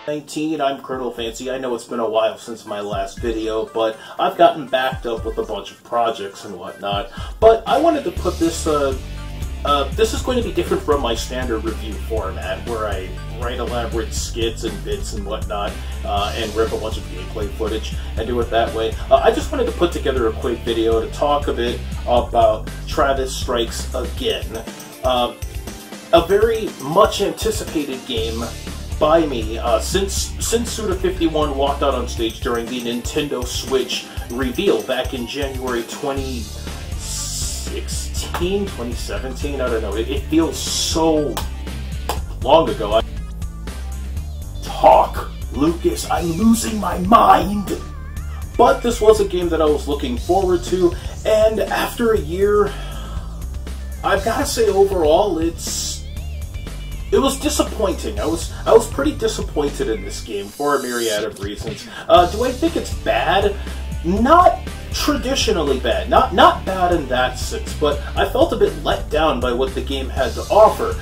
19, I'm Colonel Fancy. I know it's been a while since my last video, but I've gotten backed up with a bunch of projects and whatnot. But I wanted to put this, this is going to be different from my standard review format, where I write elaborate skits and bits and whatnot, and rip a bunch of gameplay footage and do it that way. I just wanted to put together a quick video to talk a bit about Travis Strikes Again. A very much anticipated game by me since Suda51 walked out on stage during the Nintendo Switch reveal back in January 2016, 2017, I don't know, it feels so long ago. Talk, Lucas, I'm losing my mind! But this was a game that I was looking forward to, and after a year, I've gotta say overall, it was disappointing. I was pretty disappointed in this game for a myriad of reasons. Do I think it's bad? Not traditionally bad. Not bad in that sense, but I felt a bit let down by what the game had to offer.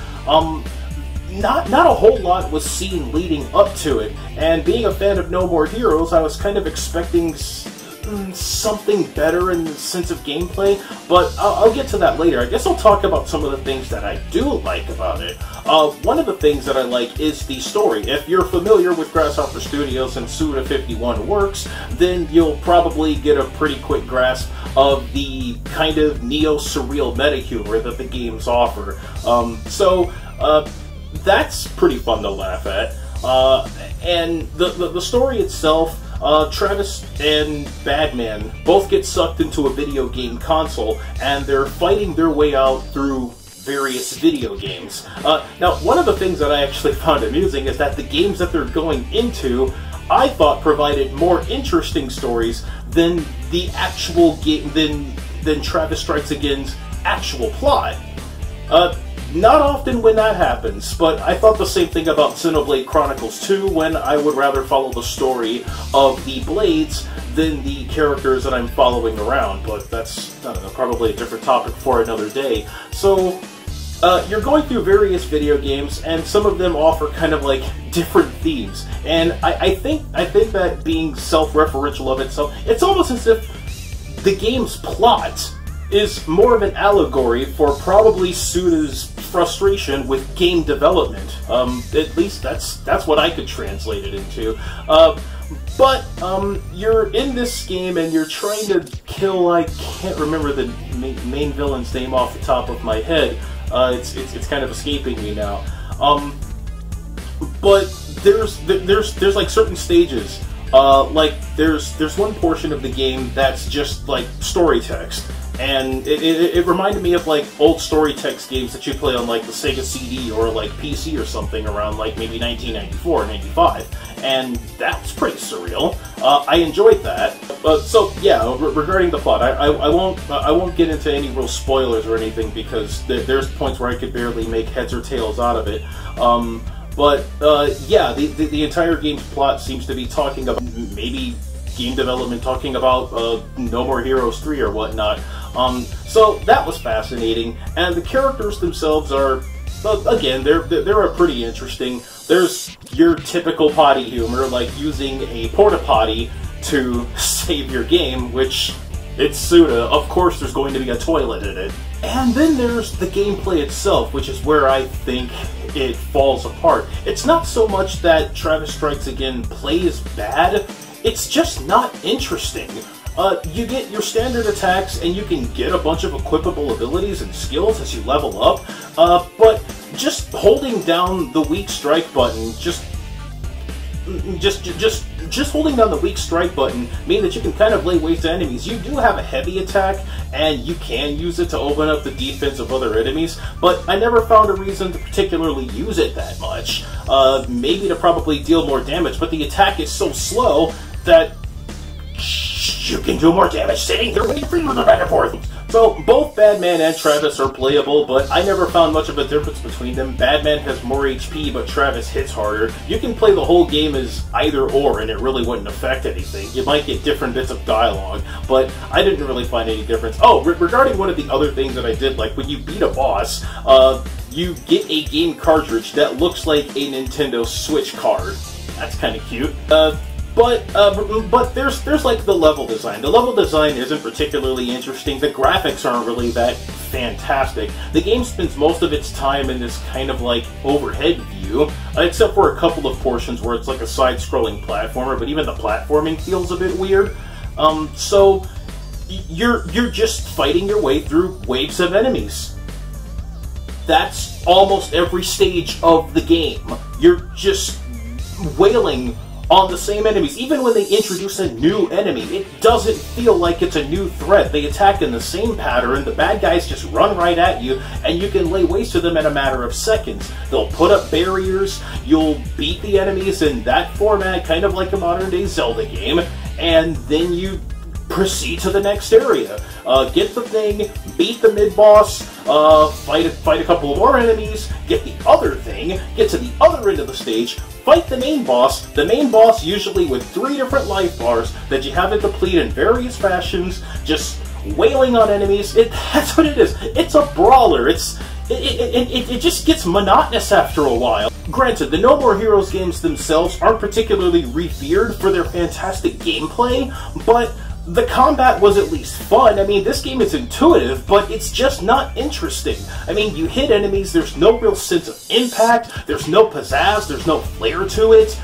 Not a whole lot was seen leading up to it, and being a fan of No More Heroes, I was kind of expecting something better in the sense of gameplay, but I'll get to that later. I guess I'll talk about some of the things that I do like about it. One of the things that I like is the story. If you're familiar with Grasshopper Studios and Suda51 works, then you'll probably get a pretty quick grasp of the kind of neo-surreal meta-humor that the games offer. That's pretty fun to laugh at. And the story itself, Travis and Badman both get sucked into a video game console, and they're fighting their way out through various video games. Now, one of the things that I actually found amusing is that the games that they're going into, I thought provided more interesting stories than the actual game, than Travis Strikes Again's actual plot. Not often when that happens, but I thought the same thing about Xenoblade Chronicles 2, when I would rather follow the story of the Blades than the characters that I'm following around, but that's, I don't know, probably a different topic for another day. So, you're going through various video games, and some of them offer kind of like different themes, and I think that being self-referential of itself, it's almost as if the game's plot is more of an allegory for probably Suda's frustration with game development. At least that's what I could translate it into. But you're in this game and you're trying to kill, I can't remember the main villain's name off the top of my head. It's kind of escaping me now. But there's like certain stages. Like there's one portion of the game that's just like story text. And it reminded me of like old story text games that you play on like the Sega CD or like PC or something around like maybe 1994 or 95, and that's pretty surreal. I enjoyed that. So yeah, regarding the plot, I won't get into any real spoilers or anything, because there's points where I could barely make heads or tails out of it. Yeah, the entire game's plot seems to be talking about maybe game development, talking about No More Heroes 3 or whatnot. So that was fascinating, and the characters themselves are, again, they're pretty interesting. There's your typical potty humor, like using a porta potty to save your game, which it's Suda. Of course there's going to be a toilet in it. And then there's the gameplay itself, which is where I think it falls apart. It's not so much that Travis Strikes Again plays bad, it's just not interesting. You get your standard attacks, and you can get a bunch of equipable abilities and skills as you level up, but just holding down the weak strike button, just holding down the weak strike button means that you can kind of lay waste to enemies. You do have a heavy attack, and you can use it to open up the defense of other enemies, but I never found a reason to particularly use it that much. Maybe to probably deal more damage, but the attack is so slow that you can do more damage sitting there waiting for you to back and forth. So both Badman and Travis are playable, but I never found much of a difference between them. Badman has more HP, but Travis hits harder. You can play the whole game as either or, and it really wouldn't affect anything. You might get different bits of dialogue, but I didn't really find any difference. Oh, regarding one of the other things that I did, like when you beat a boss, you get a game cartridge that looks like a Nintendo Switch card. That's kind of cute. But there's like the level design. The level design isn't particularly interesting. The graphics aren't really that fantastic. The game spends most of its time in this kind of like overhead view, except for a couple of portions where it's like a side-scrolling platformer, but even the platforming feels a bit weird. So you're just fighting your way through waves of enemies. That's almost every stage of the game. You're just wailing on the same enemies. Even when they introduce a new enemy, it doesn't feel like it's a new threat. They attack in the same pattern, the bad guys just run right at you, and you can lay waste to them in a matter of seconds. They'll put up barriers, you'll beat the enemies in that format, kind of like a modern-day Zelda game, and then you proceed to the next area. Get the thing, beat the mid-boss, fight a couple of more enemies, get the other thing, get to the other end of the stage, fight the main boss usually with 3 different life bars that you have to deplete in various fashions, just wailing on enemies. That's what it is. It's a brawler. It just gets monotonous after a while. Granted, the No More Heroes games themselves aren't particularly revered for their fantastic gameplay, but the combat was at least fun. I mean, this game is intuitive, but it's just not interesting. I mean, you hit enemies, there's no real sense of impact, there's no pizzazz, there's no flair to it.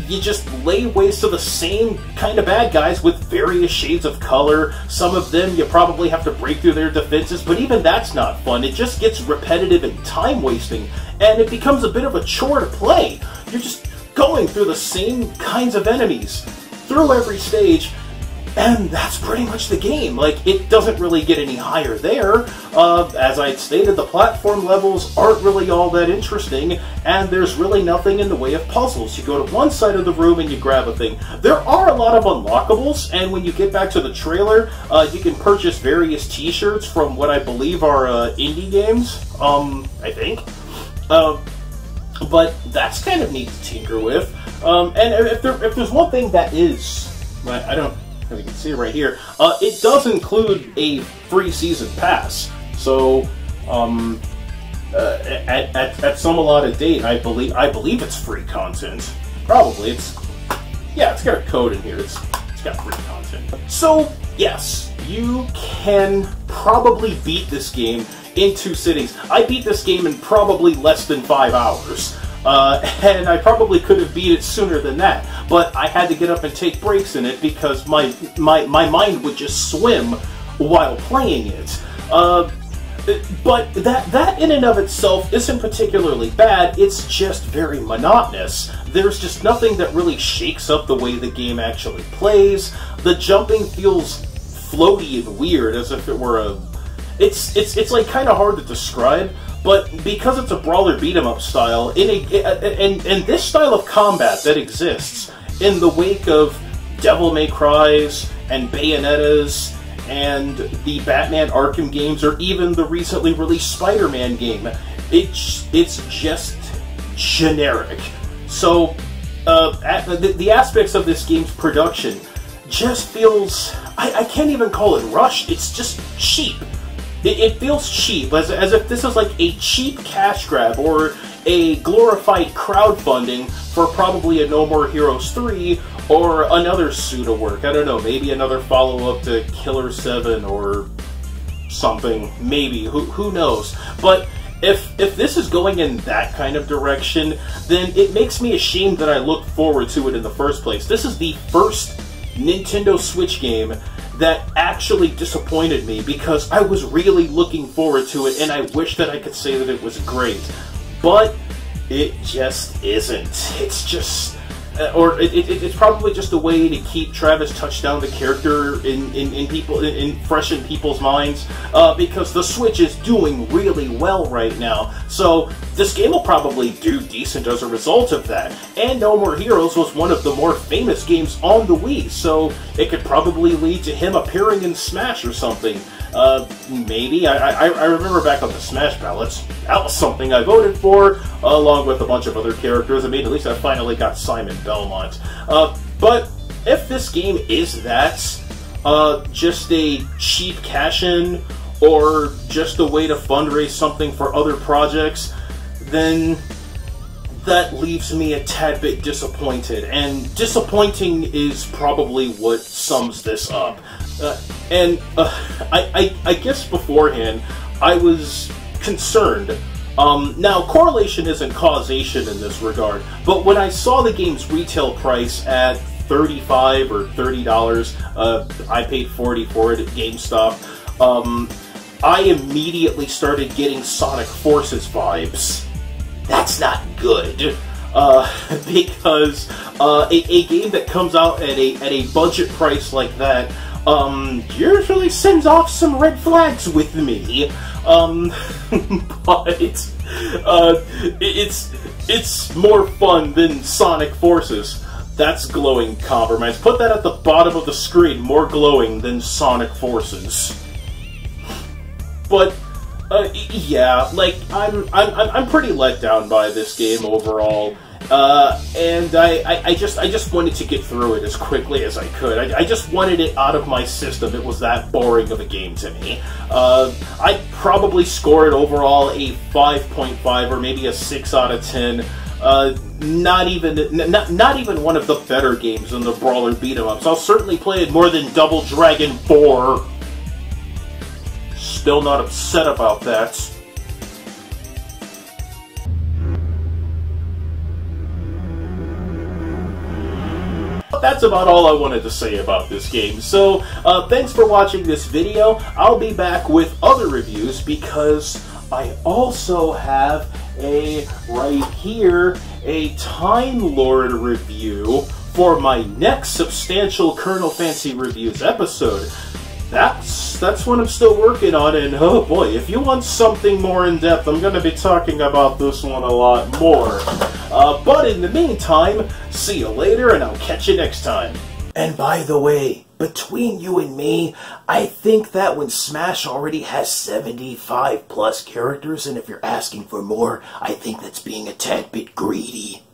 You just lay waste to the same kind of bad guys with various shades of color. Some of them you probably have to break through their defenses, but even that's not fun. It just gets repetitive and time-wasting, and it becomes a bit of a chore to play. You're just going through the same kinds of enemies through every stage, and that's pretty much the game. Like, it doesn't really get any higher there. As I stated, the platform levels aren't really all that interesting, and there's really nothing in the way of puzzles. You go to one side of the room and you grab a thing. There are a lot of unlockables, and when you get back to the trailer, you can purchase various t-shirts from what I believe are indie games, I think. But that's kind of neat to tinker with. And if there's one thing that is, I don't, as you can see right here, it does include a free season pass. So, at some allotted date, I believe it's free content. Probably, it's got a code in here. It's got free content. So, yes, you can probably beat this game in 2 sittings. I beat this game in probably less than 5 hours. And I probably could have beat it sooner than that, but I had to get up and take breaks in it because my mind would just swim while playing it. But that in and of itself isn't particularly bad, it's just very monotonous. There's just nothing that really shakes up the way the game actually plays. The jumping feels floaty and weird, as if it were a... It's like kind of hard to describe. But because it's a brawler beat-em-up style, and this style of combat that exists in the wake of Devil May Cry's and Bayonetta's and the Batman Arkham games, or even the recently released Spider-Man game, it's just generic. So the aspects of this game's production just feels... I can't even call it rushed, it's just cheap. It feels cheap, as if this is like a cheap cash grab or a glorified crowdfunding for probably a No More Heroes 3 or another pseudo work. I don't know, maybe another follow-up to Killer 7 or something. Maybe, who knows? But if this is going in that kind of direction, then it makes me ashamed that I looked forward to it in the first place. This is the first Nintendo Switch game that actually disappointed me because I was really looking forward to it and I wish that I could say that it was great. But it just isn't. It's just... it's probably just a way to keep Travis Touchdown the character fresh in people's minds, because the Switch is doing really well right now. So this game will probably do decent as a result of that. And No More Heroes was one of the more famous games on the Wii, so it could probably lead to him appearing in Smash or something. Maybe. I remember back on the Smash ballots, that was something I voted for, along with a bunch of other characters. I mean, at least I finally got Simon Belmont. But if this game is that, just a cheap cash-in, or just a way to fundraise something for other projects, then that leaves me a tad bit disappointed, and disappointing is probably what sums this up. I guess beforehand, I was concerned. Now, correlation isn't causation in this regard, but when I saw the game's retail price at $35 or $30, I paid $40 for it at GameStop, I immediately started getting Sonic Forces vibes. That's not good, because a game that comes out at a budget price like that usually sends off some red flags with me. But it's more fun than Sonic Forces. That's glowing compromise. Put that at the bottom of the screen. More glowing than Sonic Forces. But yeah, like I'm pretty let down by this game overall. And I just wanted to get through it as quickly as I could. I just wanted it out of my system. It was that boring of a game to me. I'd probably score it overall a 5.5 or maybe a 6 out of 10. Not even one of the better games in the brawler beat-em-ups. I'll certainly play it more than Double Dragon 4. Still not upset about that. That's about all I wanted to say about this game. So, thanks for watching this video. I'll be back with other reviews because I also have right here, a Time Lord review for my next Substantial Colonel Fancy Reviews episode. That's what I'm still working on, and oh boy, if you want something more in-depth, I'm going to be talking about this one a lot more. But in the meantime, see you later, and I'll catch you next time. And by the way, between you and me, I think that when Smash already has 75 plus characters, and if you're asking for more, I think that's being a tad bit greedy.